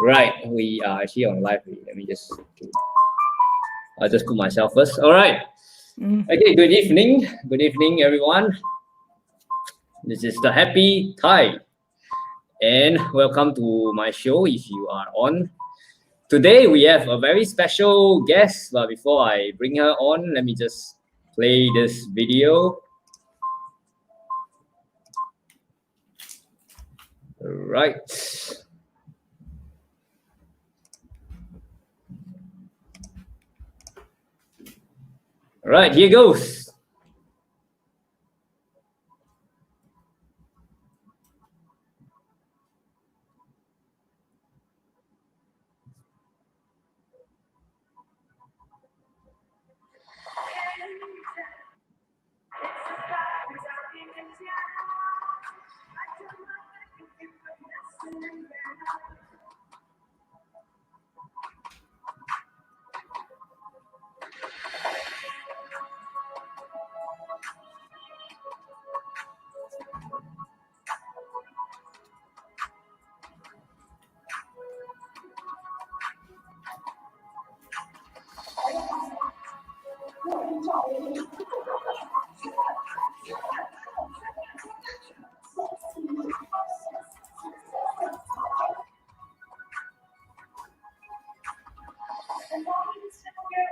Right, we are actually on live. Let me just, I'll just put myself first. All right. Okay, good evening. Good evening, everyone. This is the Happy Thai. And welcome to my show if you are on. Today we have a very special guest, but before I bring her on, let me just play this video. All right. All right, here goes.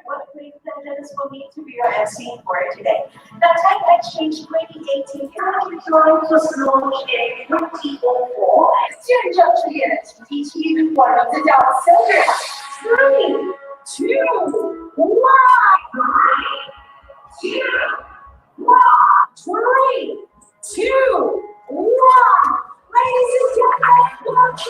What great pleasure for me to be your MC for today. The Thai Exchange 2018 Capital was launched in 2004. 现正出演主题曲，我名字叫 Sylvia。3, 2, 1, 3, 2, 1. Ladies and gentlemen, welcome to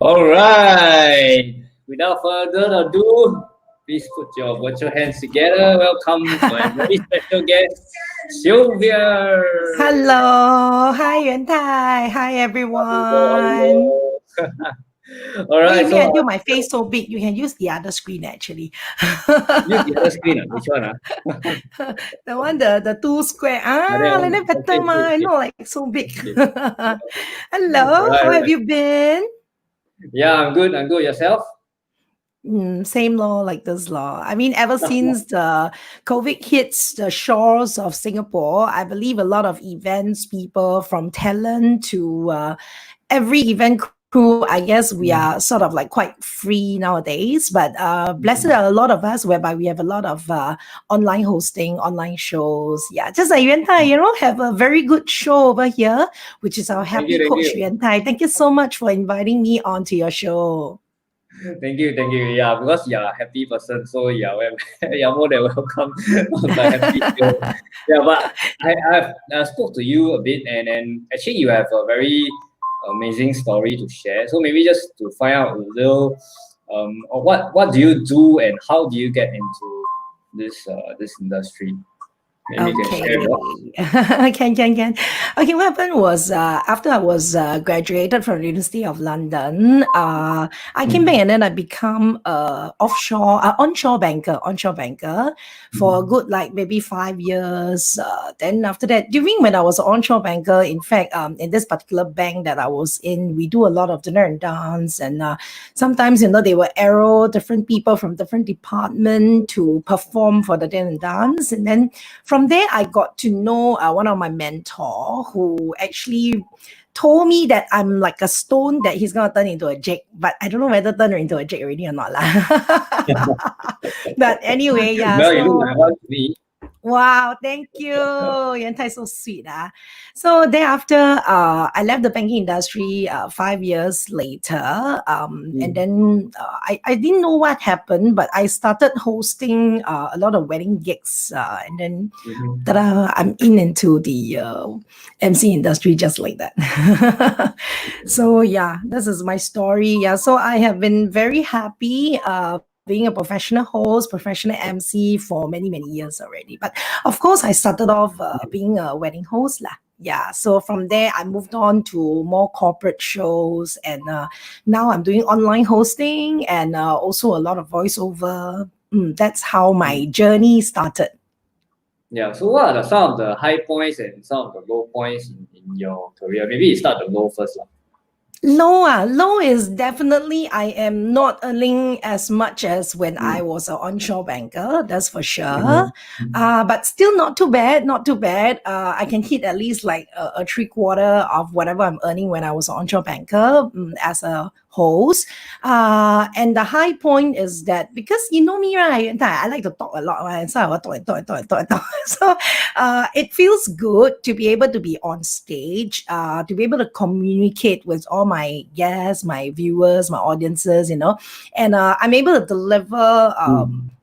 All right. Without further ado, please put your virtual hands together. Welcome my very special guest, Sylvia. Hello. Hi, Yuantai. Hi, everyone. All right. You can do my face so big. You can use the other screen, actually. Use the other screen. Which one? The one, the two square. Like that better, okay. not like so big. Hello. How have you been? Yeah, I'm good. I'm good. Yourself? Same law like this law. I mean, ever since the COVID hits the shores of Singapore, I believe a lot of events people from talent to every event crew, I guess we are sort of like quite free nowadays. But blessed are a lot of us whereby we have a lot of online hosting, online shows. Yeah, just like Yuantai, have a very good show over here, which is our Happy Coach Yuantai. Thank you so much for inviting me onto your show. Thank you. Yeah, because you're a happy person, so you're more than welcome on my happy show. Yeah, but I spoke to you a bit, and actually you have a very amazing story to share. So maybe just to find out a little, what do you do and how do you get into this industry? Maybe you can share more. Can. Okay, what happened was after I was graduated from the University of London, I came back and then I become onshore banker for a good maybe 5 years. Then after that, during when I was an onshore banker, in fact, in this particular bank that I was in, we do a lot of dinner and dance, and sometimes they will arrow different people from different department to perform for the dinner and dance, and then from there, I got to know one of my mentor who actually told me that I'm like a stone that he's going to turn into a jade. But I don't know whether turn into a jade already or not. But anyway, yeah. Well, you look like one to me. Wow, thank you. Yuantai, so sweet. So thereafter, I left the banking industry 5 years later. And then I didn't know what happened, but I started hosting a lot of wedding gigs. And then ta-da, I'm into the MC industry just like that. So yeah, this is my story. Yeah, so I have been very happy being a professional host, professional MC for many, many years already. But of course, I started off being a wedding host lah. Yeah, so from there I moved on to more corporate shows, and now I'm doing online hosting and also a lot of voiceover. That's how my journey started. Yeah. So what are some of the high points and some of the low points in your career? Maybe you start the low first. Low is definitely I am not earning as much as when I was an onshore banker, that's for sure. But still not too bad, not too bad. I can hit at least like a three-quarter of whatever I'm earning when I was an onshore banker as a host. And the high point is that because you know me, right? I like to talk a lot, right? So I will talk. So it feels good to be able to be on stage, to be able to communicate with all my guests, my viewers, my audiences, and I'm able to deliver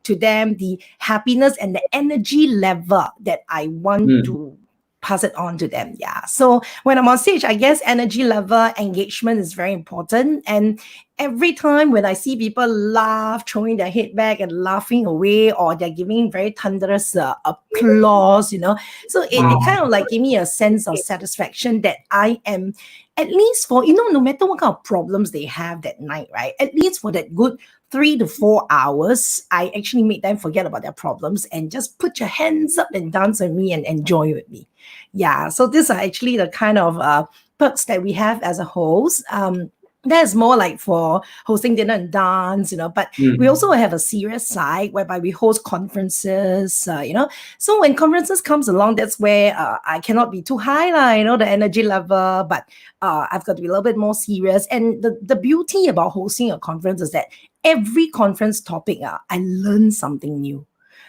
to them the happiness and the energy level that I want to pass it on to them. Yeah. So when I'm on stage, I guess energy level, engagement is very important. And every time when I see people laugh, throwing their head back and laughing away, or they're giving very thunderous applause, so it kind of like give me a sense of satisfaction that I am, at least for, no matter what kind of problems they have that night, right? At least for that good 3 to 4 hours, I actually made them forget about their problems and just put your hands up and dance with me and enjoy with me. Yeah, so these are actually the kind of perks that we have as a host. That's more like for hosting dinner and dance, but we also have a serious side whereby we host conferences, So when conferences comes along, that's where I cannot be too high, the energy level, but I've got to be a little bit more serious. And the beauty about hosting a conference is that every conference topic, I learn something new.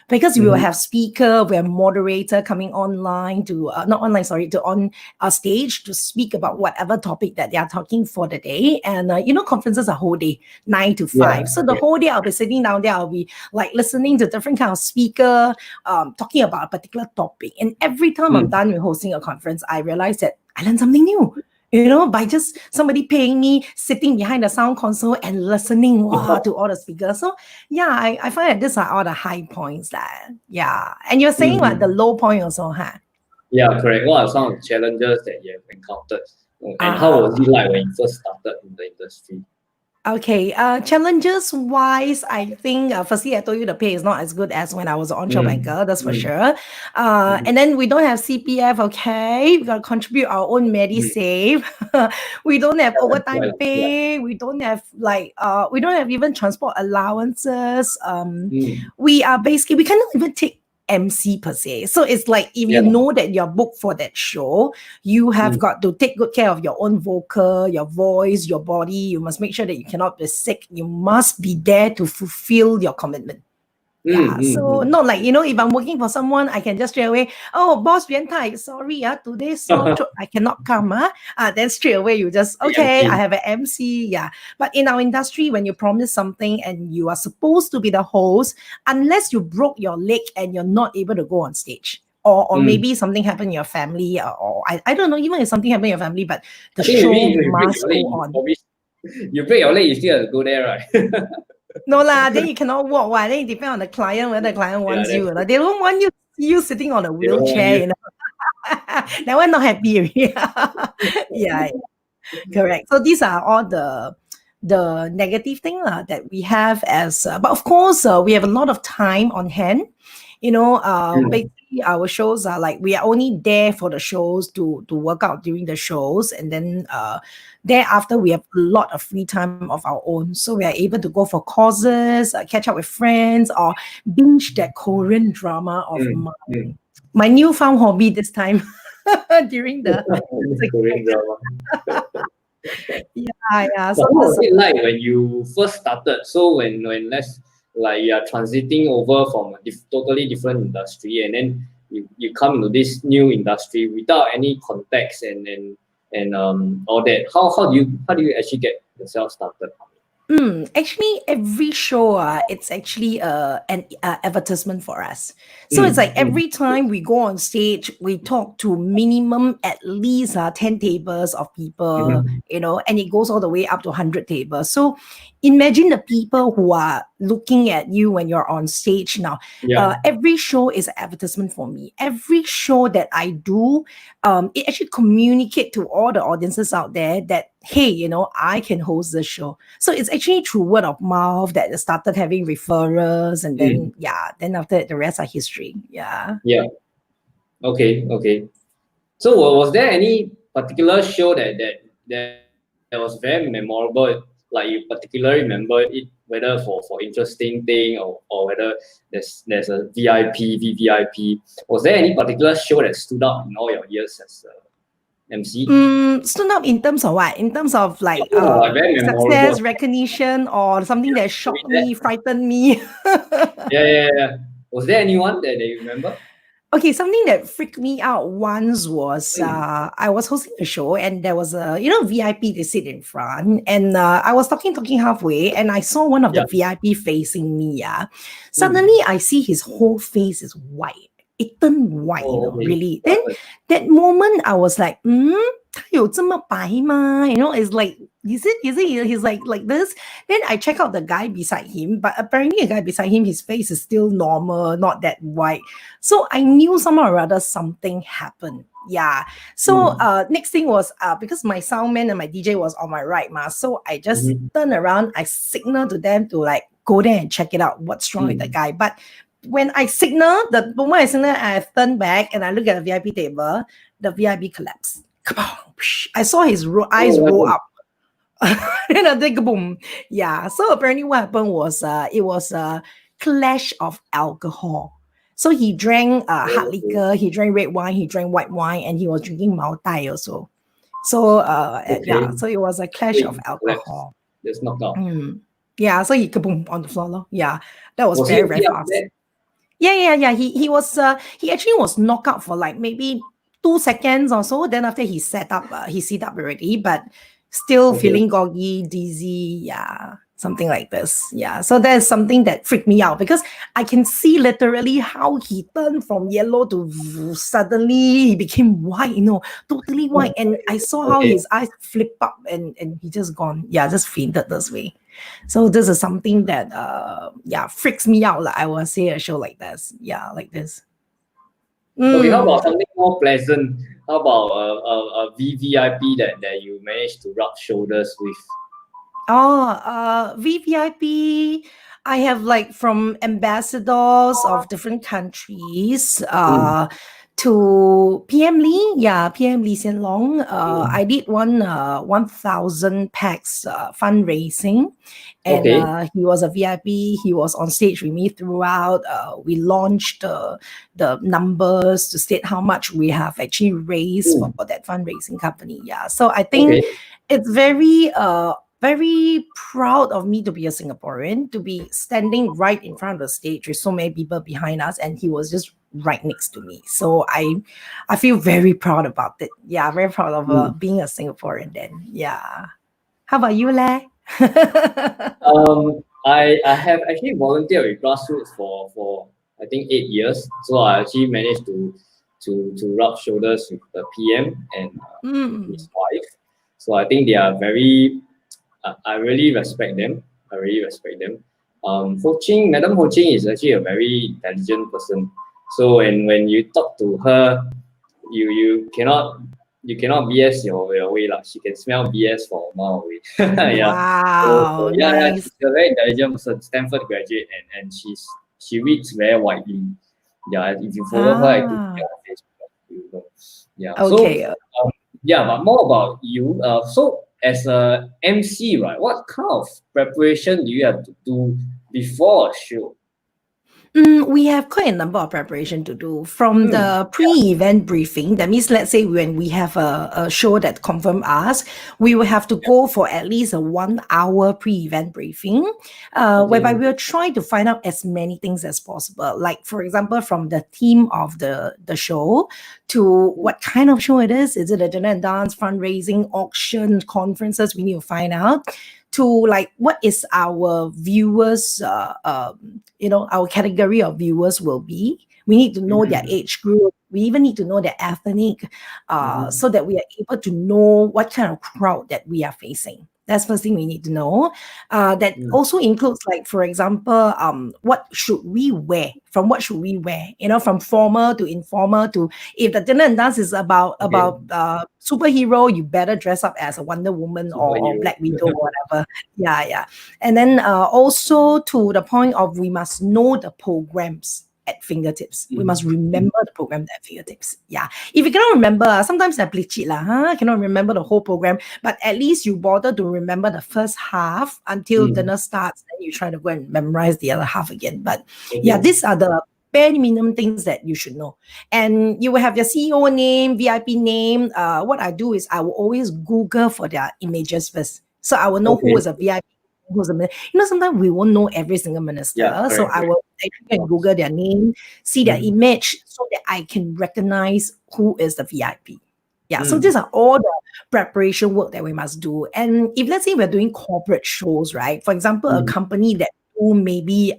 Because we will have speaker, we have moderator coming online to on a stage to speak about whatever topic that they are talking for the day. And conferences are whole day, 9 to 5. Yeah. So the whole day I'll be sitting down there, I'll be like listening to different kind of speaker, talking about a particular topic. And every time I'm done with hosting a conference, I realize that I learned something new. By just somebody paying me, sitting behind the sound console and listening to all the speakers. So yeah, I find that these are all the high points that, yeah. And you're saying what the low point also, huh? Yeah, correct. What are some of the challenges that you have encountered? And how was it like when you first started in the industry? Okay, challenges wise, I think firstly I told you the pay is not as good as when I was an onshore banker, that's for sure. And then we don't have CPF, okay? We gotta contribute our own MediSave. We don't have overtime pay. We don't have we don't have even transport allowances. We are basically, we cannot even take MC per se. So it's like if you know that you're booked for that show, you have got to take good care of your own vocal, your voice, your body. You must make sure that you cannot be sick. You must be there to fulfill your commitment. Yeah, so not like, if I'm working for someone, I can just straight away, oh, boss Yuantai, sorry, today so I cannot come. Then straight away you just, okay, I have an MC. Yeah. But in our industry, when you promise something and you are supposed to be the host, unless you broke your leg and you're not able to go on stage, or maybe something happened in your family, or I don't know, even if something happened in your family, but the show must go on. You break your leg, you still have to go there, right? No lah, then you cannot walk. Then it depends on the client, whether the client wants you. They don't want you sitting on a wheelchair, That one not happy. Yeah, correct. So these are all the negative thing that we have as, but of course we have a lot of time on hand. Basically our shows are like, we are only there for the shows to work out during the shows, and then thereafter we have a lot of free time of our own, so we are able to go for courses, catch up with friends, or binge that Korean drama of my newfound hobby this time during the Korean drama. yeah. So what was it like when you first started? So when like you are transiting over from a totally different industry, and then you come into this new industry without any context and all that. How do you actually get yourself started? Actually, every show, it's actually an advertisement for us. So it's like every time we go on stage, we talk to minimum at least 10 tables of people, and it goes all the way up to 100 tables. So imagine the people who are looking at you when you're on stage now. Every show is an advertisement for me. Every show that I do, it actually communicate to all the audiences out there that, hey, I can host this show. So it's actually through word of mouth that it started having referrals, and then then after that, the rest are history. Yeah. Okay. So was there any particular show that was very memorable, like you particularly remember it, whether for interesting thing or whether there's a VIP, VVIP? Was there any particular show that stood out in all your years as MC? Stood out in terms of what? In terms of like very memorable. success, recognition, or something that shocked me, frightened me? Yeah. Was there anyone that you remember? Okay, something that freaked me out once was I was hosting a show, and there was a VIP, they sit in front, and I was talking halfway, and I saw one of the VIP facing me. Suddenly I see his whole face is white. It turned white, really. Then that moment I was like, 他有这么白吗? It's like, is it he's like this? Then I check out the guy beside him, but apparently the guy beside him, his face is still normal, not that white. So I knew somehow or other something happened. Yeah. So next thing was because my soundman and my DJ was on my right, so I just turned around, I signaled to them to like go there and check it out, what's wrong with the guy. But when I signal, the moment I signal, I turned back and I look at the VIP table, the VIP collapsed. I saw his eyes roll up. Then I think boom. Yeah. So apparently what happened was it was a clash of alcohol. So he drank hard liquor, he drank red wine, he drank white wine, and he was drinking Mao Tai also. So so it was a clash of alcohol. Just knocked out. Yeah, so he kaboom on the floor. Yeah. That was very, very fast. Yeah. He was he actually was knocked out for like maybe 2 seconds or so. Then after he sit up already, but still feeling groggy, dizzy, something like this. Yeah. So there's something that freaked me out because I can see literally how he turned from yellow to suddenly he became white, totally white. And I saw how his eyes flip up and he just gone. Yeah, just fainted this way. So this is something that freaks me out. Like I will say a show like this. Yeah, like this. Okay, how about something more pleasant? How about a VVIP that you managed to rub shoulders with? VVIP, I have like from ambassadors of different countries to PM Lee. Yeah, PM Lee Hsien Loong. I did 1,000 packs fundraising, and he was a VIP. He was on stage with me throughout. We launched the numbers to state how much we have actually raised for that fundraising company. Yeah, so I think it's very proud of me to be a Singaporean, to be standing right in front of the stage with so many people behind us, and he was just right next to me. So I feel very proud about it. Yeah, very proud of being a Singaporean then. Yeah. How about you, Le? I have actually volunteered with grassroots for I think 8 years. So I actually managed to rub shoulders with the PM and his wife. So I think they are very. I really respect them. Madam Ho Ching is actually a very intelligent person. So when you talk to her, you cannot BS your way lah. She can smell BS for a mile away. Wow, nice. She's a very intelligent person, Stanford graduate, and she reads very widely. Yeah, if you follow her, I think on Facebook, you know. Yeah. Okay. So but more about you. So as a MC, right? What kind of preparation do you have to do before a show? We have quite a number of preparation to do from the pre-event briefing. That means, let's say when we have a show that confirm us, we will have to go for at least a 1 hour pre-event briefing, whereby we'll try to find out as many things as possible. Like, for example, from the theme of the show to what kind of show it is. Is it a dinner and dance, fundraising, auction, conferences? We need to find out. To like what is our viewers our category of viewers will be. We need to know their age group. We even need to know their ethnic, so that we are able to know what kind of crowd that we are facing. That's first thing we need to know. That also includes, like, for example, what should we wear? From what should we wear? From formal to informal to, if the dinner and dance is about superhero, you better dress up as a Wonder Woman or Black Widow or whatever. Yeah. And then also to the point of, we must know the programs at fingertips. We must remember the program at fingertips. Yeah. If you cannot remember, sometimes I bleach it cannot remember the whole program, but at least you bother to remember the first half until dinner starts, then you try to go and memorize the other half again. But yeah, these are the bare minimum things that you should know. And you will have your CEO name, VIP name. What I do is I will always Google for their images first. So I will know who is a VIP, who's a minister. Sometimes we won't know every single minister. So I will actually Google their name, see their image, so that I can recognize who is the VIP. Yeah, so these are all the preparation work that we must do. And if, let's say, we're doing corporate shows, right? For example, a company that do maybe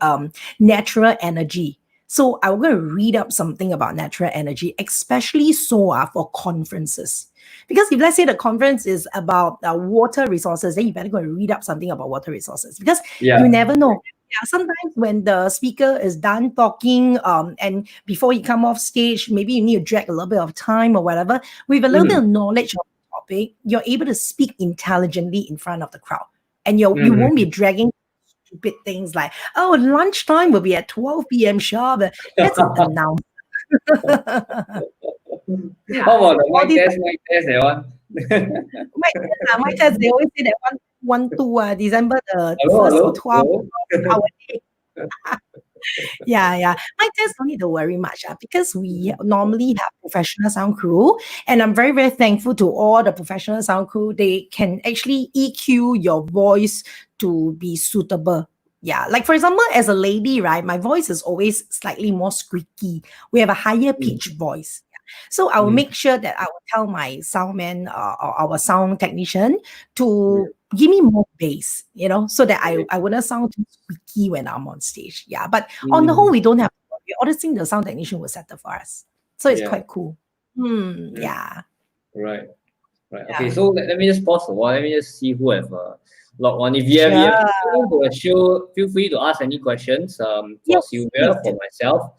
natural energy. So I'm going to read up something about natural energy, especially for conferences. Because if, let's say, the conference is about water resources, then you better go and read up something about water resources, because you never know. Yeah, sometimes when the speaker is done talking, and before he come off stage, maybe you need to drag a little bit of time or whatever. With a little bit of knowledge of the topic, you're able to speak intelligently in front of the crowd, and you won't be dragging stupid things like, lunchtime will be at 12 p.m. sharp. That's an announcement. How about the mic test, that one? Mic test, they always say that 1-2 December the 1st or 12th our day. Yeah. Mic test don't need to worry much because we normally have professional sound crew, and I'm very, very thankful to all the professional sound crew. They can actually EQ your voice to be suitable. Yeah, like for example, as a lady, right, my voice is always slightly more squeaky. We have a higher pitch voice. So I will make sure that I will tell my sound man or our sound technician to give me more bass, so that I wouldn't sound too squeaky when I'm on stage. Yeah, but on the whole, we don't have to worry. All the things the sound technician will settle for us. So it's quite cool. Yeah. Right. Okay, so let me just pause a while. Let me just see who have logged on. If you have to a show, feel free to ask any questions for Sylvia, for myself.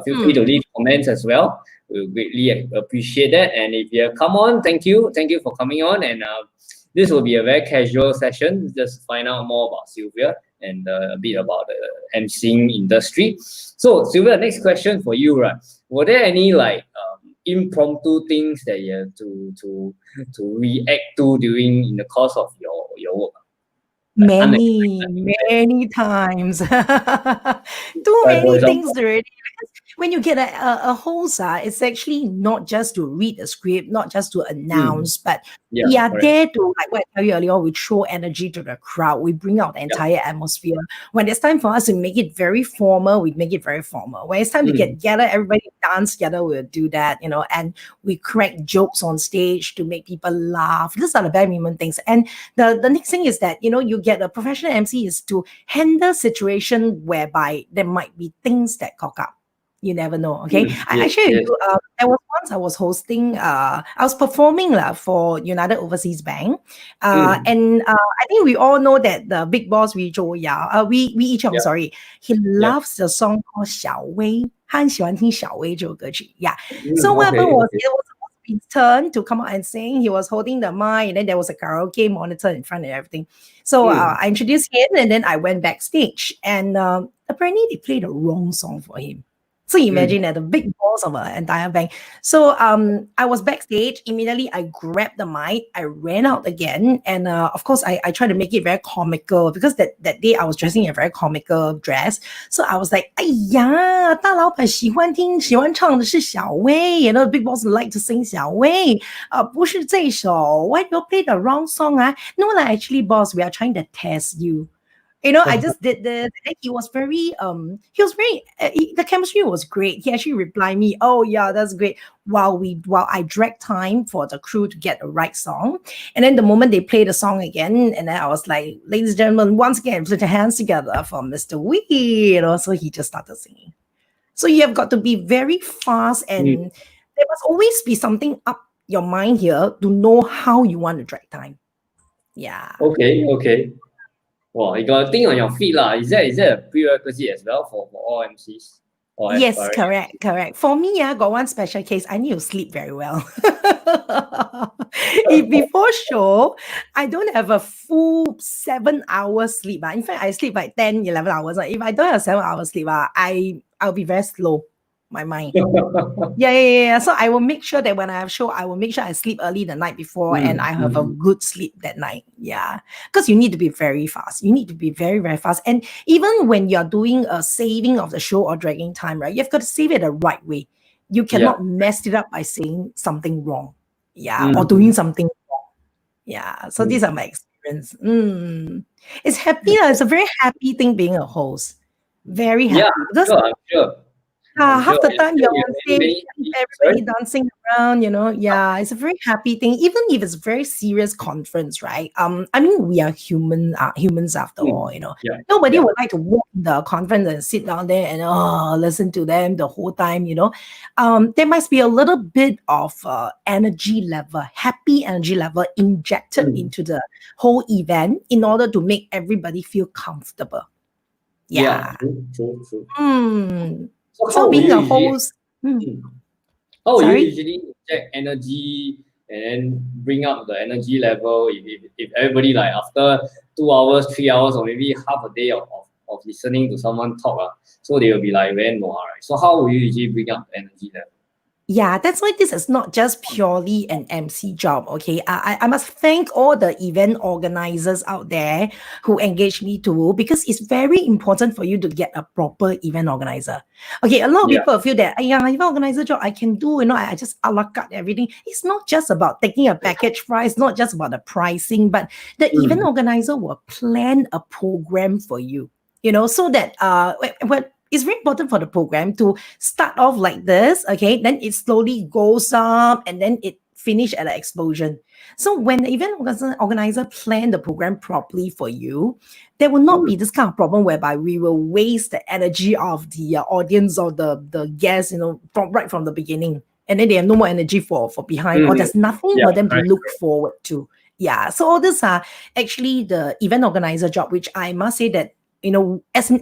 Feel free to leave comments as well. We'll greatly appreciate that. And if you come on, thank you for coming on. And this will be a very casual session, just find out more about Sylvia and a bit about the emceeing industry. So Sylvia, next question for you, right? Were there any impromptu things that you have to react to in the course of your work? Many times. Too many things already. Because when you get a host, it's actually not just to read a script, not just to announce, but we are there to, like what I tell you earlier, we throw energy to the crowd. We bring out the entire atmosphere. When it's time for us to make it very formal, we make it very formal. When it's time to get together, everybody dance together, we'll do that, and we crack jokes on stage to make people laugh. These are the bare minimum things. And the next thing is that, you get a professional MC is to handle situation whereby there might be things that cock up. You never know, okay? There was once I was hosting, I was performing for United Overseas Bank, and I think we all know that the big boss, Wee Chong, sorry, he loves the song called 小薇，他很喜欢听小薇这首歌曲. Yeah. So what happened was, it was his turn to come out and sing. He was holding the mic, and then there was a karaoke monitor in front and everything. So I introduced him, and then I went backstage, and apparently they played the wrong song for him. So imagine that the big boss of an entire bank. So I was backstage. Immediately, I grabbed the mic. I ran out again, and of course, I tried to make it very comical because that day I was dressing in a very comical dress. So I was like, 哎呀，大老板喜欢唱的是小薇. You know, the big boss like to sing 小薇. 不是这首. Why you play the wrong song? No, like, actually, boss, we are trying to test you. You know, I just did this. And he was very, the chemistry was great. He actually replied me, "Oh yeah, that's great." While I dragged time for the crew to get the right song, and then the moment they played the song again, and then I was like, "Ladies and gentlemen, once again, put your hands together for Mr. Wee." You know, so he just started singing. So you have got to be very fast, and there must always be something up your mind here to know how you want to drag time. Yeah. Okay. Well, you got to think on your feet lah. Is that a prerequisite as well for all MCs? Or Yes, aspiring? correct. For me, I got one special case. I need to sleep very well. If before show, I don't have a full 7 hours sleep. In fact, I sleep like 10, 11 hours. If I don't have 7 hours sleep, I'll be very slow, my mind. Yeah. So I will make sure that when I have show, I will make sure I sleep early the night before and I have a good sleep that night. Yeah. Because you need to be very fast. You need to be very, very fast. And even when you're doing a saving of the show or dragging time, right, you've got to save it the right way. You cannot mess it up by saying something wrong. Yeah. Or doing something wrong. Yeah. So these are my experience. It's happy. It's a very happy thing being a host. Very happy. Yeah, I'm sure. Half the time you're you on have stage, everybody dancing around, you know. Yeah, it's a very happy thing, even if it's a very serious conference, right? I mean, we are humans after all, you know. Nobody would like to walk in the conference and sit down there and listen to them the whole time, you know. There must be a little bit of energy level, happy energy level injected into the whole event in order to make everybody feel comfortable. Yeah. True. So being a host, how you usually inject energy and then bring up the energy level if everybody like after 2 hours, 3 hours, or maybe half a day of listening to someone talk, so they will be like very noir, right? So how will you usually bring up the energy level? Yeah, that's why this is not just purely an MC job, okay? I must thank all the event organizers out there who engage me too, because it's very important for you to get a proper event organizer. Okay, a lot of people feel that, event organizer job I can do, you know, I just a la carte everything. It's not just about taking a package price, not just about the pricing, but the event organizer will plan a program for you, you know, so that it's very important for the program to start off like this, okay? Then it slowly goes up and then it finish at an explosion. So when the event organizer plan the program properly for you, there will not be this kind of problem whereby we will waste the energy of the audience or the guests, you know, right from the beginning. And then they have no more energy for behind, or there's nothing for them to look forward to. Yeah, so all these are actually the event organizer job, which I must say that, you know, as an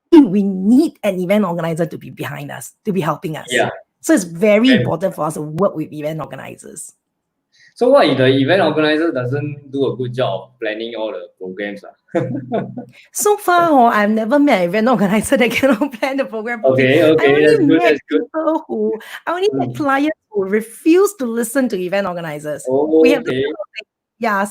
we need an event organizer to be behind us, to be helping us. Yeah. So it's very important for us to work with event organizers. So what if the event organizer doesn't do a good job of planning all the programs? So far, I've never met an event organizer that cannot plan the program. Okay, that's good. I only met clients who refuse to listen to event organizers. We have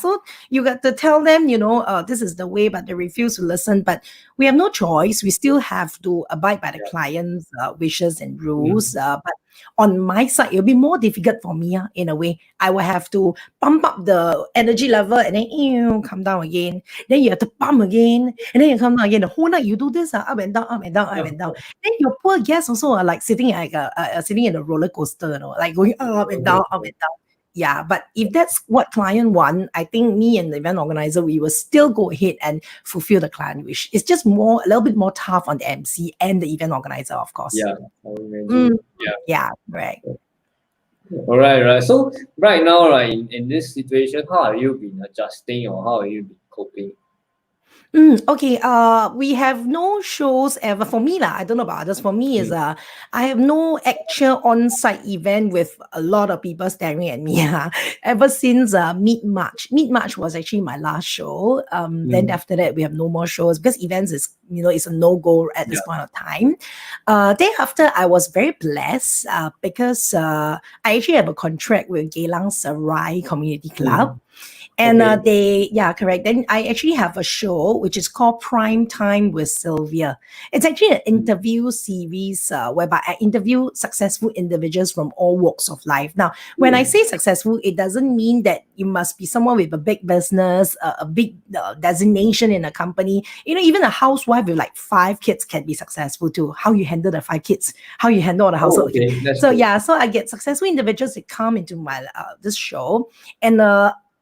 so you got to tell them, you know, this is the way, but they refuse to listen. But we have no choice. We still have to abide by the client's wishes and rules. But on my side, it'll be more difficult for me in a way. I will have to pump up the energy level and then come down again. Then you have to pump again. And then you come down again. The whole night you do this up and down, up and down, up and down. Then your poor guests also are like sitting like sitting in a roller coaster, you know, like going up and down, up and down. Yeah, but if that's what client want, I think me and the event organizer, we will still go ahead and fulfill the client wish. It's just a little bit more tough on the MC and the event organizer, of course. Yeah, yeah, right. All right. So right now, in this situation, how have you been adjusting or how have you been coping? Okay. We have no shows ever for me lah. I don't know about others. For me, is I have no actual on-site event with a lot of people staring at me. Ever since mid-March. Mid-March was actually my last show. Then after that, we have no more shows because events is it's a no-go at this point of time. Then after, I was very blessed because I actually have a contract with Geylang Serai Community Club. And correct. Then I actually have a show which is called Prime Time with Sylvia. It's actually an interview series whereby I interview successful individuals from all walks of life. Now, when I say successful, it doesn't mean that you must be someone with a big business, a big designation in a company. Even a housewife with like 5 kids can be successful too. How you handle the 5 kids, how you handle the household. So I get successful individuals that come into my this show, and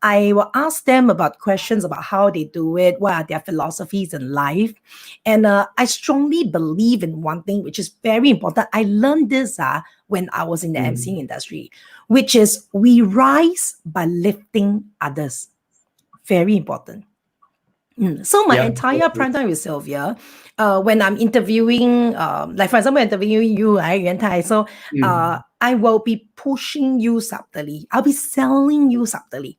I will ask them about questions about how they do it, what are their philosophies in life. And I strongly believe in one thing, which is very important. I learned this when I was in the emceeing industry, which is we rise by lifting others. Very important. So my entire prime time with Sylvia, when I'm interviewing, like for example, interviewing you, Yuantai, so I will be pushing you subtly. I'll be selling you subtly.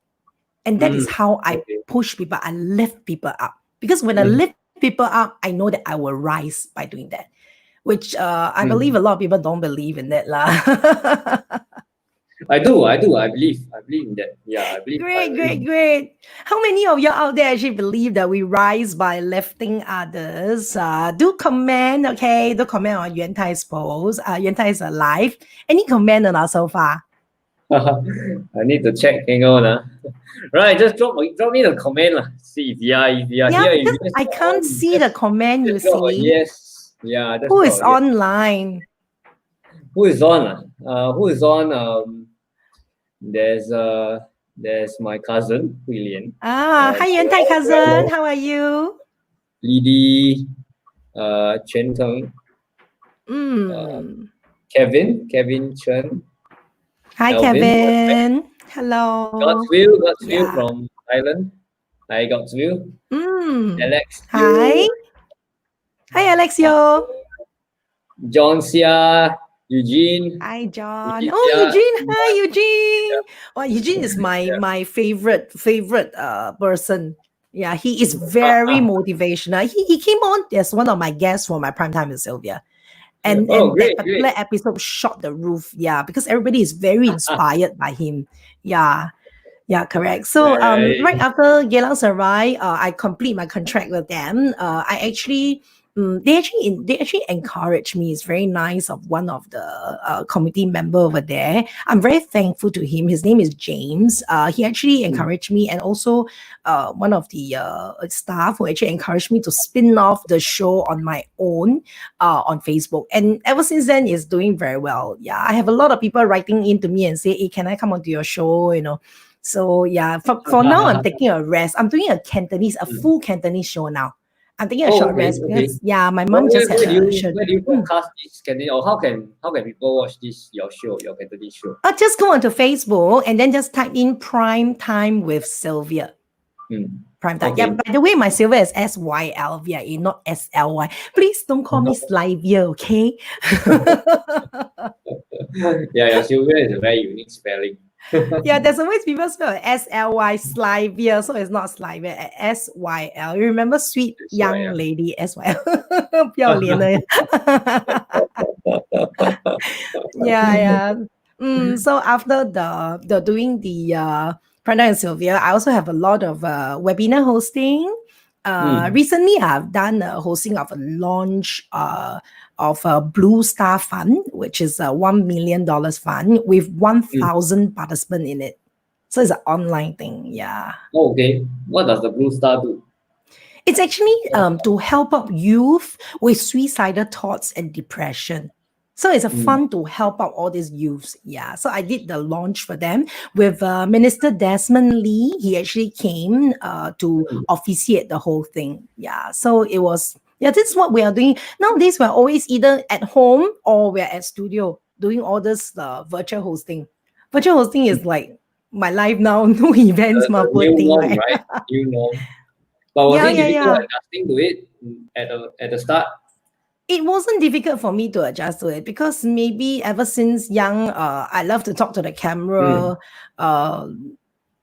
And that is how I push people. I lift people up. Because when I lift people up, I know that I will rise by doing that. Which I believe a lot of people don't believe in that lah. I do. I believe in that. Yeah, I believe. Great. How many of you out there actually believe that we rise by lifting others? Do comment, okay? Do comment on Yuantai's post. Yuantai is alive. Any comment on us so far? I need to check. Hang on. Right, just drop me the comment. See if you are here. I can't see the comment, you see. Yes. Yeah. Who is online? Who is on? Who is on? There's my cousin, William. Hi, Yuantai cousin. How are you? Lidi, Chen Teng. Kevin Chen. Hi, Alvin. Kevin. Hello. God's will from Thailand. Hi, God's will. Alex. Hi, Alexio. John Sia, Eugene. Hi, John. Eugene, Eugene. Hi, Eugene. Oh, Eugene is my favorite person. Yeah, he is very motivational. He came on as one of my guests for my Prime Time with Sylvia. And that particular episode shot the roof. Yeah, because everybody is very inspired by him. Yeah, correct. So right after Geylang Serai, I complete my contract with them. I actually they actually encouraged me. It's very nice of one of the committee member over there. I'm very thankful to him. His name is James. He actually encouraged me, and also one of the staff who actually encouraged me to spin off the show on my own on Facebook. And ever since then, it's doing very well. Yeah, I have a lot of people writing in to me and say, "Hey, can I come onto your show?" So yeah, for now, I'm taking a rest. I'm doing a full Cantonese show now. I'm taking a short rest because my mom just had a show. Where do you broadcast this Cantonese, or how can people watch your Cantonese show? Just go onto Facebook and then just type in Prime Time with Sylvia. Prime Time. Yeah, by the way, my Sylvia is Sylvia, not SLY. Please don't call me Sylvia, okay? Yeah, Sylvia is a very unique spelling. Yeah, there's always people spell SLY, Sylvia, so it's not Sylvia, SYL. You remember Sweet Young Lady, SYL? 不要脸的. Yeah. So after the doing the Prada and Sylvia, I also have a lot of webinar hosting. Recently, I've done a hosting of a launch of a Blue Star Fund, which is a $1 million fund with 1,000 participants in it. So it's an online thing, yeah. Okay. What does the Blue Star do? It's actually to help out youth with suicidal thoughts and depression. So it's a fun to help out all these youths. Yeah. So I did the launch for them with Minister Desmond Lee. He actually came to officiate the whole thing. Yeah. So it was, this is what we are doing. Nowadays, we're always either at home or we're at studio doing all this virtual hosting. Virtual hosting is like my life now. No events, new norm, right? New norm. But was Yeah, it yeah, difficult yeah. adjusting to it at the start? It wasn't difficult for me to adjust to it because maybe ever since young, I love to talk to the camera. Uh,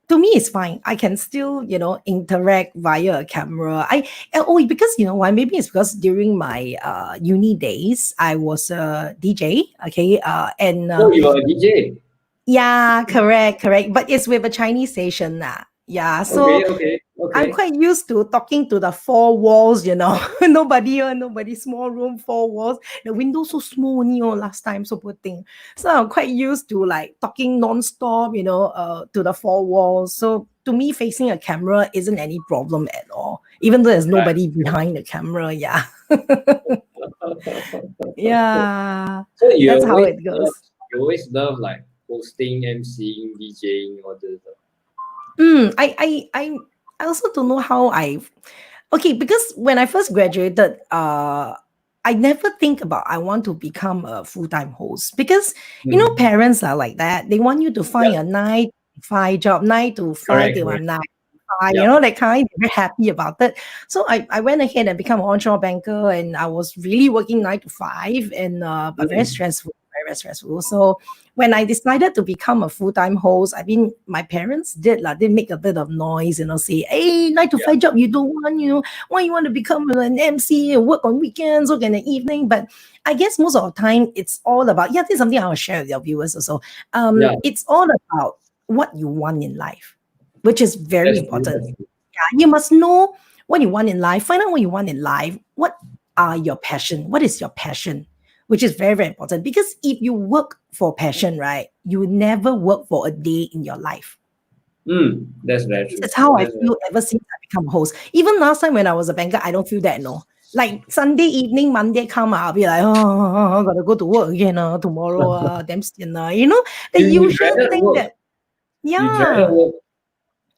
to me, it's fine. I can still, interact via a camera. Because you know why? Maybe it's because during my uni days, I was a DJ. Okay, Oh, you are a DJ. yeah, correct. But it's with a Chinese station, yeah. So I'm Okay. quite used to talking to the four walls, nobody, small room, four walls. The window so small only, last time, so poor thing. So I'm quite used to like talking non-stop, to the four walls. So to me, facing a camera isn't any problem at all, even though there's Right. nobody behind the camera. Yeah. Yeah. So That's how it goes. you always love like hosting, emceeing, DJing, all this. I also don't know how okay, because when I first graduated, I never think about I want to become a full-time host because parents are like that. They want you to find a 9 to 5 job, 9 to 5 till Correct. 9 to 5, Yep. that kind. They're very happy about it. So I went ahead and become an onshore banker, and I was really working 9 to 5, and but very stressful, very, very stressful. So when I decided to become a full-time host, I mean, my parents did make a bit of noise, say, hey, 9 to 5 job, you don't want, why you want to become an MC and work on weekends, work in the evening? But I guess most of the time it's all about, this is something I will share with your viewers also. It's all about what you want in life, which is very important. Yeah, you must know what you want in life, find out what you want in life, what are your passion, what is your passion, which is very, very important. Because if you work for passion, right, you never work for a day in your life. That's very true. That's how I feel ever since I become a host. Even last time when I was a banker, I don't feel that, no. Like Sunday evening, Monday come, I'll be like, oh, gotta go to work again tomorrow, damn sian, the You usual dreaded thing work. that, You dreaded yeah. work.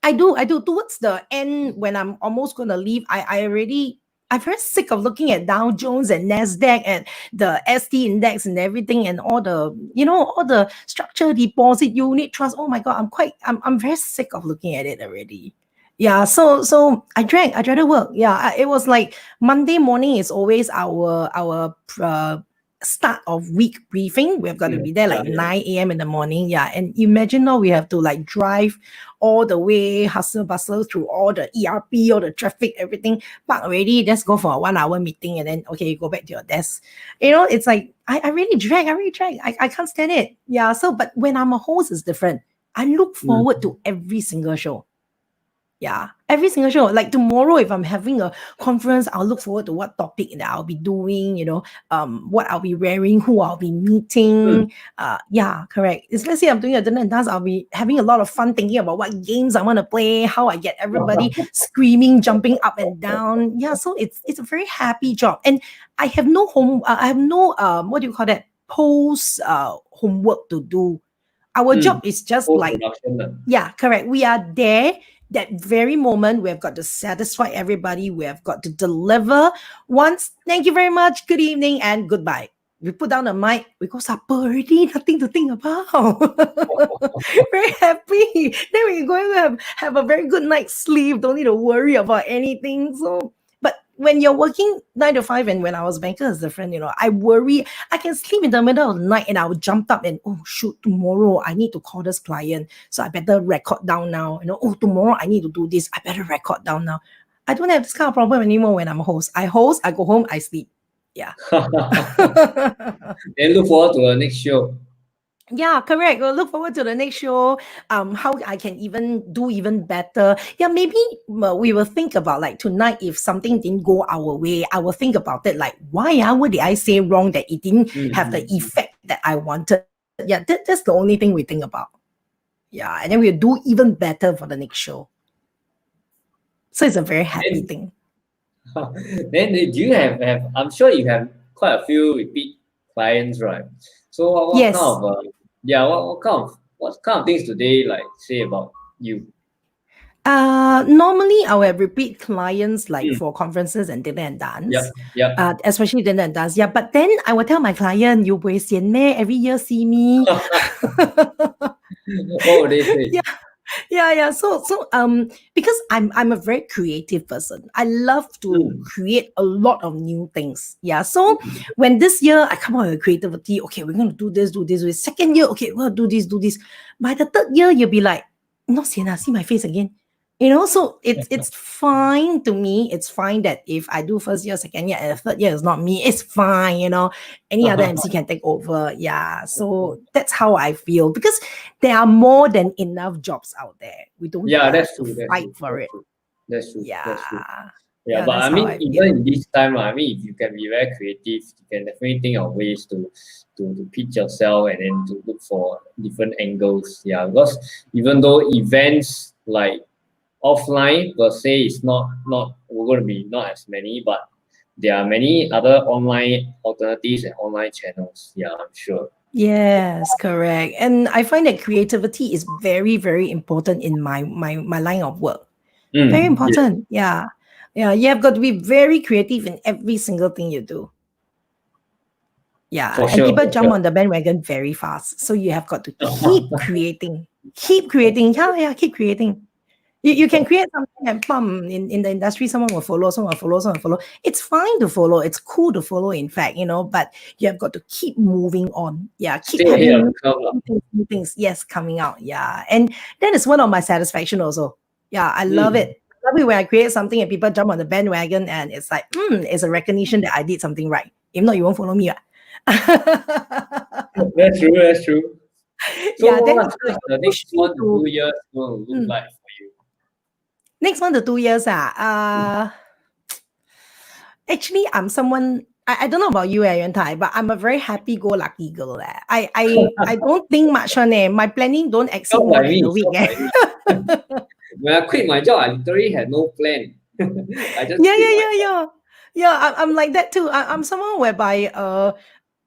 I do. Towards the end, when I'm almost gonna leave, I'm very sick of looking at Dow Jones and Nasdaq and the ST index and everything and all the structured deposit unit trust. Oh my god, I'm very sick of looking at it already. Yeah, so I dread to work. Yeah, it was like Monday morning is always our start of week briefing. We've got to be there like 9 a.m. in the morning. Yeah, and imagine now we have to like drive all the way, hustle bustle through all the ERP, all the traffic, everything. Park already, let's go for a 1 hour meeting, and then okay, you go back to your desk. It's like I really drag. I can't stand it. Yeah. So, but when I'm a host, it's different. I look forward to every single show. Yeah, every single show. Like tomorrow, if I'm having a conference, I'll look forward to what topic that I'll be doing, what I'll be wearing, who I'll be meeting. Yeah, correct. If let's say I'm doing a dinner and dance, I'll be having a lot of fun thinking about what games I want to play, how I get everybody screaming, jumping up and down. Yeah, so it's a very happy job. And I have no what do you call that? Post homework to do. Our job is just like, yeah, correct. We are there that very moment. We have got to satisfy everybody. We have got to deliver once. Thank you very much. Good evening and goodbye. We put down the mic. We go supper already. Nothing to think about. Very happy. Then we're going to have a very good night's sleep. Don't need to worry about anything. So, but when you're working 9 to 5 and when I was banker, it's different. I worry. I can sleep in the middle of the night and I will jump up and, oh, shoot, tomorrow I need to call this client. So I better record down now. Oh, tomorrow I need to do this. I better record down now. I don't have this kind of problem anymore when I'm a host. I host, I go home, I sleep. Yeah. Then look forward to the next show. Yeah, correct. We'll look forward to the next show. How I can do even better. Yeah, maybe we will think about like tonight, if something didn't go our way, I will think about it like, what did I say wrong that it didn't have the effect that I wanted? Yeah, that's the only thing we think about. Yeah, and then we'll do even better for the next show. So it's a very happy thing. Then do you have I'm sure you have quite a few repeat clients, right? So what Yes. kind of what kind of things do they like say about you? Normally I will have repeat clients like for conferences and dinner and dance. Yep. Especially dinner and dance. Yeah, but then I will tell my client, you buay sian meh? Every year see me. What would they say? Yeah. Yeah. So because I'm a very creative person. I love to create a lot of new things. Yeah. So when this year I come out with creativity, okay, we're gonna do this, do this. With second year, okay, we're gonna do this, do this. By the third year, you'll be like, not sian, see my face again. So it's fine to me. It's fine that if I do first year, second year, and the third year is not me, it's fine. Any other MC can take over. Yeah. So that's how I feel because there are more than enough jobs out there. We don't Yeah, have that's to true. That's fight true. for it. That's true. That's true. Yeah. Yeah, Yeah, but that's I how mean, I even feel. in this time, I mean, if you can be very creative, you can definitely think of ways to pitch yourself and then to look for different angles. Yeah, because even though events like offline per se is not we're going to be not as many, but there are many other online alternatives and online channels. Yeah, I'm sure. Yes, correct. And I find that creativity is very, very important in my line of work. Very Yeah, important. Yeah. Yeah. You have got to be very creative in every single thing you do. Yeah. for And sure, people for jump sure. on the bandwagon very fast. So you have got to keep creating. Keep creating. Yeah, keep creating. You can create something and in the industry, someone will follow, someone will follow, someone will follow. It's fine to follow. It's cool to follow, in fact, but you have got to keep moving on. Yeah, keep Stay ahead having of the curve. Lah. new things, yes, coming out. Yeah. And that is one of my satisfaction also. Yeah, I love Mm. it. I love it when I create something and people jump on the bandwagon and it's like, it's a recognition that I did something right. If not, you won't follow me. That's true. That's true. So Yeah, then what's the push next me 1 to 2 years going to look mm, like for you? next 1 to 2 years. Actually, I'm someone. I don't know about you, Yuantai, but I'm a very happy-go-lucky girl. I don't think much on it. My planning don't exceed Sounds more like than me. a week. Sounds like me. When I quit my job, I literally had no plan. I just Yeah, quit yeah, my yeah, job. yeah. Yeah, I'm like that too. I'm someone whereby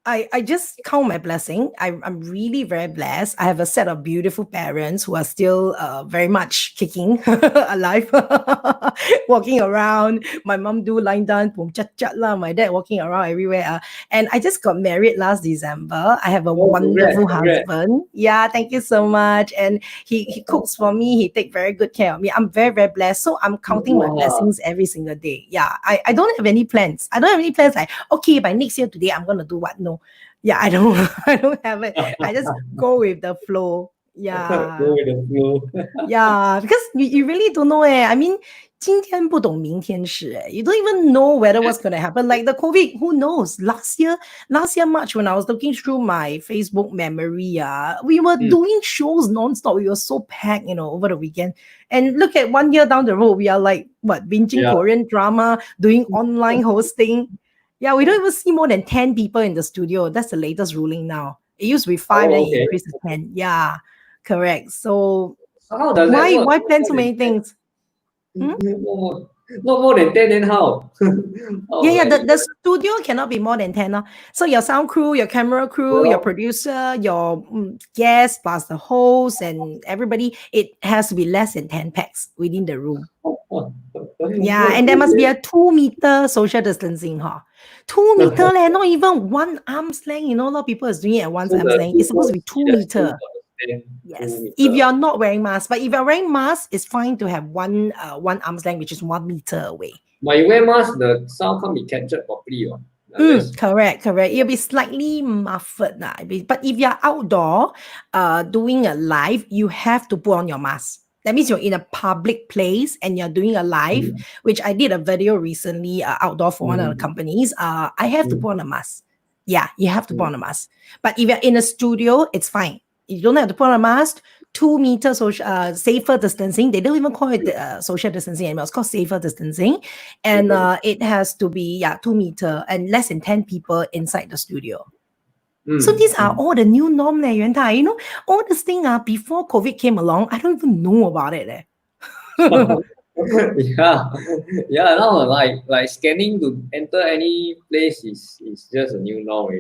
I just count my blessing. I'm really very blessed. I have a set of beautiful parents who are still very much kicking alive, walking around. My mom do line dance, boom chat chat lah. My dad walking around everywhere. And I just got married last December. I have a Oh, congrats, wonderful congrats. husband. Yeah, thank you so much. And he cooks for me. He take very good care of me. I'm very, very blessed. So I'm counting my Wow. blessings every single day. Yeah, I don't have any plans. I don't have any plans like, okay, by next year today, I'm gonna do what? No. Yeah, I don't I don't have it. I just go with the flow. Go Yeah. with the flow. Yeah, because you really don't know. I mean, 今天不懂明天事. You don't even know whether what's going to happen. Like the COVID, who knows? Last year March, when I was looking through my Facebook memory, we were Mm. doing shows nonstop. We were so packed, over the weekend. And look at 1 year down the road, we are like what binging Yeah. Korean drama, doing online hosting. Yeah, we don't even see more than 10 people in the studio. That's the latest ruling now. It used to be 5, then Oh, it okay. increased to 10. Yeah, correct. So So how does that why work? why No plan more so than many 10. things? Hmm? No more than 10, then how? How Yeah, like the studio cannot be more than 10. So your sound crew, your camera crew, your producer, your guests, plus the host and everybody, it has to be less than 10 packs within the room. Yeah, and there must be a 2 meter social distancing, huh? 2 meter, not even 1 arm's length. A lot of people is doing it at one So arm's the length. It's supposed to be 2 meter. Yes. If you're not wearing mask, but if you're wearing mask, it's fine to have one arm's length, which is 1 meter away. But you wear mask, the sound can't be captured properly. Unless Correct. It'll be slightly muffled. But if you're outdoor doing a live, you have to put on your mask. That means you're in a public place and you're doing a live, which I did a video recently outdoor for one of the companies. I have to put on a mask. Yeah, you have to put on a mask. But if you're in a studio, it's fine. You don't have to put on a mask. 2 meter social safer distancing. They don't even call it social distancing anymore. It's called safer distancing, and it has to be 2 meter and less than 10 people inside the studio. So these are all the new norm, Yuantai. All this thing before COVID came along, I don't even know about it. yeah. Now like scanning to enter any place is just a new norm.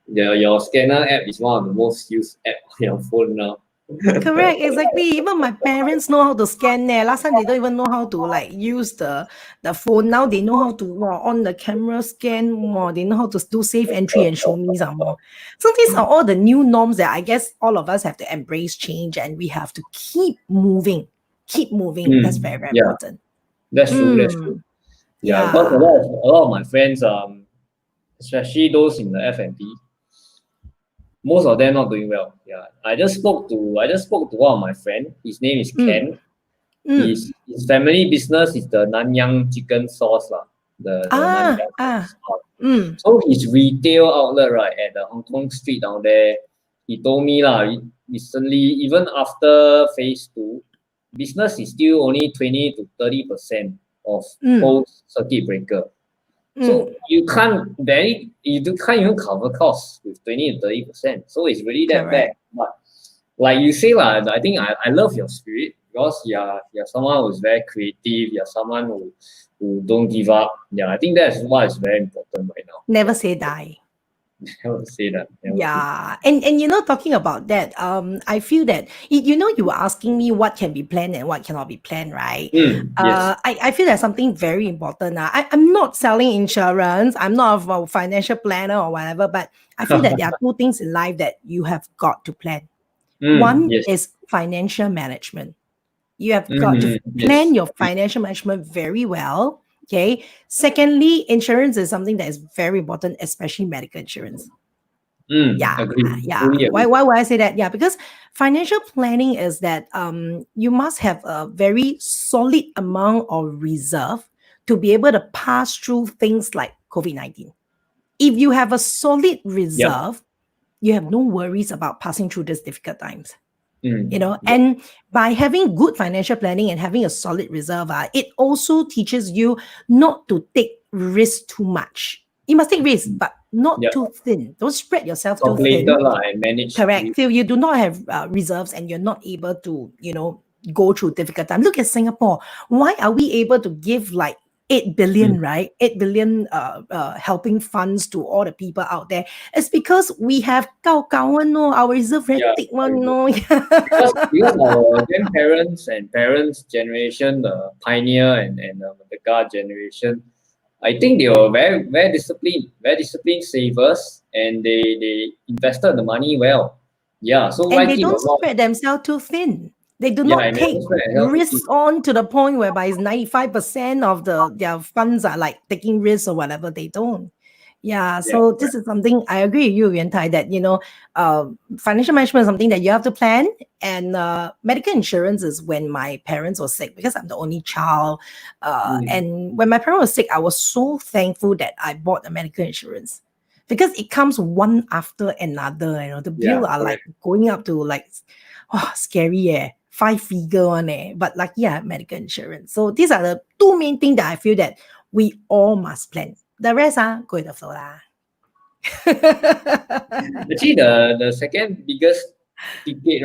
Your scanner app is one of the most used app on your phone now. Correct, exactly. Even my parents know how to scan there. Last time they don't even know how to like use the phone. Now they know how to on the camera scan more. They know how to do safe entry and show me some more. So these are all the new norms that I guess all of us have to embrace change and we have to keep moving. Keep moving. That's very, very Yeah, important. that's true. That's true. Yeah, because Yeah. a lot of my friends, especially those in the F&B, most of them not doing well. Yeah, I just spoke to one of my friend. His name is Mm, Ken. mm. His family business is the Nanyang chicken sauce lah. The Ah, Nanyang ah. sauce. Mm. So his retail outlet right at the Hong Kong street down there, he told me lah recently, even after phase 2, business is still only 20 to 30% of Mm. post circuit breaker. So Mm. you can't even cover costs with 20 to 30%. So it's really that bad. Correct. But like you say lah, I think I love your spirit because you're someone who's very creative. You're someone who don't give up. Yeah, I think that's what is very important right now. Never say die. Never say that. Never say. Yeah, and talking about that, I feel that you were asking me what can be planned and what cannot be planned, right? Yes. I feel that's something very important. I'm not selling insurance. I'm not a financial planner or whatever, but I feel that there are two things in life that you have got to plan. One Yes. is financial management. You have got to plan Yes. your financial management very well. Okay. Secondly, insurance is something that is very important, especially medical insurance. Yeah, Agree. yeah. Fully Why agree. would I say that? Yeah, because financial planning is that you must have a very solid amount of reserve to be able to pass through things like COVID-19. If you have a solid Yep. reserve, you have no worries about passing through these difficult times. Yep. And by having good financial planning and having a solid reserve, it also teaches you not to take risk too much. You must take risk, but not Yep. too thin. Don't spread yourself too Calculated thin. lah and manage. Correct. So you do not have reserves and you're not able to, go through difficult times. Look at Singapore. Why are we able to give like 8 billion, right? 8 billion helping funds to all the people out there? It's because we have no, our reserve very Yeah. thick one, no. Because our grandparents and parents generation, the pioneer and the guard generation, I think they were very very disciplined savers, and they invested the money well. Yeah, so And they writing don't a lot. spread themselves too thin. They do Yeah, not and take also risks on to the point whereby it's 95% of their funds are like taking risks or whatever. They don't. Yeah, yeah, so this is something I agree with you, Yuantai, that financial management is something that you have to plan. And medical insurance is when my parents were sick because I'm the only child. And when my parents were sick, I was so thankful that I bought a medical insurance because it comes one after another. The bill are like going up to like, scary, 5-figure one. But like, medical insurance. So these are the two main things that I feel that we all must plan. The rest go with the flow lah. Actually, the second biggest ticket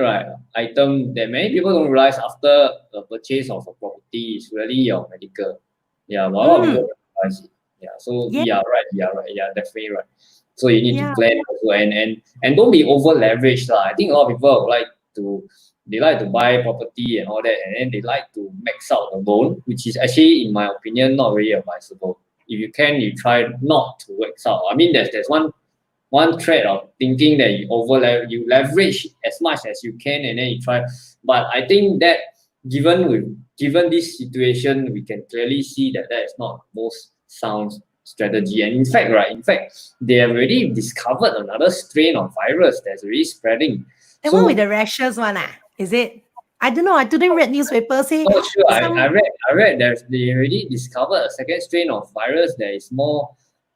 item that many people don't realize after the purchase of a property is really your medical. Yeah, but a lot of people don't realize it. Yeah, so Yeah. yeah, definitely right. So you need to Yeah. plan also, and don't be over leveraged lah. I think a lot of people like to buy property and all that, and then they like to max out the loan, which is actually, in my opinion, not really advisable. If you can, you try not to max out. I mean, there's one thread of thinking that you leverage as much as you can, and then you try. But I think that given this situation, we can clearly see that is not most sound strategy. And in fact, they have already discovered another strain of virus that's really spreading. The one with the rashes one, is it? I don't know. I didn't read newspaper say. Not sure. I read they already discovered a second strain of virus that is more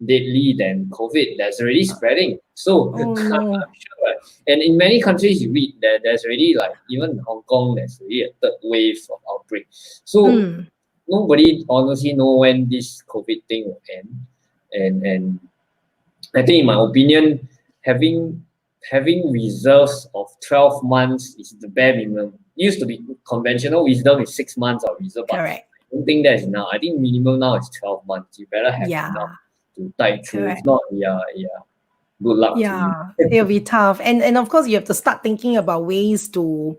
deadly than COVID that's already spreading. So Oh, no. I'm sure, right? And in many countries you read that there's already, like, even in Hong Kong, there's already a third wave of outbreak. So nobody honestly know when this COVID thing will end. And I think, in my opinion, having reserves of 12 months is the bare minimum. It used to be conventional wisdom is 6 months of reserve, but Correct. I don't think that's enough. I think minimum now is 12 months. You better have Yeah. enough to tide through. Correct. If not, good luck to you. Yeah, it'll be tough. And of course you have to start thinking about ways to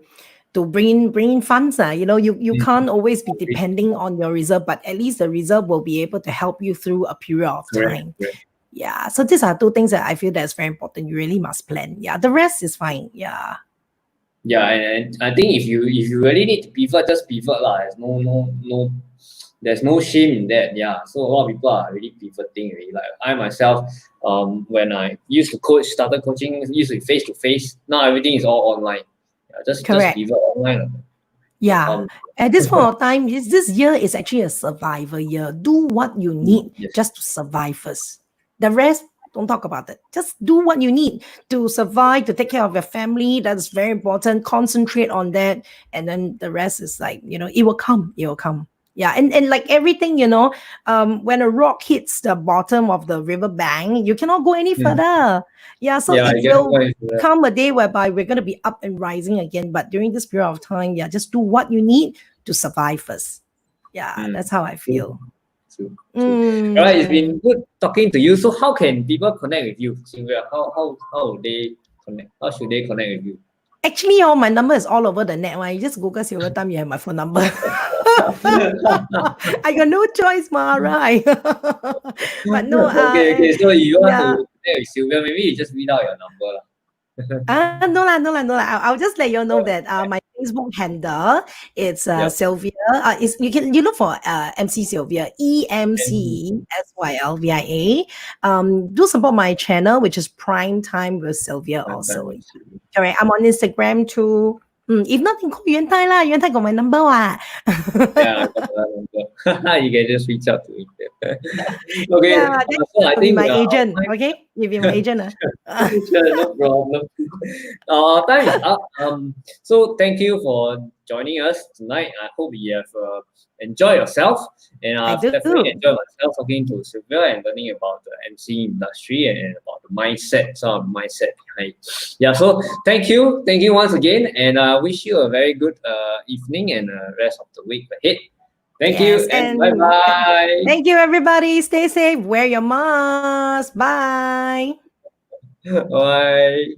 bring in funds. You can't always be depending on your reserve, but at least the reserve will be able to help you through a period of time. Correct. Yeah. So these are two things that I feel that's very important. You really must plan. Yeah. The rest is fine. Yeah. Yeah, and I think if you really need to pivot, just pivot lah. There's no shame in that. Yeah, so a lot of people are really pivoting. Really. Like I myself, when I used to started coaching, used to be face to face. Now everything is all online. Yeah, just Correct. pivot online. Yeah. At this point of time, this year is actually a survival year. Do what you need just to survive first. The rest, don't talk about it. Just do what you need to survive, to take care of your family. That's very important. Concentrate on that. And then the rest is like, it will come. It will come. Yeah. And like everything, when a rock hits the bottom of the river bank, you cannot go any further. Yeah. So it will come a day whereby we're going to be up and rising again. But during this period of time, just do what you need to survive first. Yeah. That's how I feel. True. All right, it's been good talking to you. So how can people connect with you, Sylvia? How would they connect? How should they connect with you? Actually, my number is all over the net. You just Google Sylvia Tam, you have my phone number. I got no choice, right? But no. Okay. So you want to connect with Sylvia? Maybe you just read out your number. No. I'll just let you know that my Facebook handle it's Sylvia. You look for MC Sylvia, EMCESYLVIA. Do support my channel, which is Prime Time with Sylvia also. Correct. I'm on Instagram too. If not, then call Yuantai lah. Yuantai got my number. Yeah, I got that number. You can just reach out to me. Okay. Yeah, so I think my agent. Okay, you be my agent. Sure, no problem. Time is up. So thank you for joining us tonight. I hope you have enjoyed yourself, and I've definitely enjoyed myself talking to Sylvia and learning about the MC industry and about the mindset, some of the mindset behind. Yeah. So thank you once again, and I wish you a very good evening and rest of the week ahead. Thank you and bye bye. Thank you, everybody. Stay safe. Wear your mask. Bye. Bye.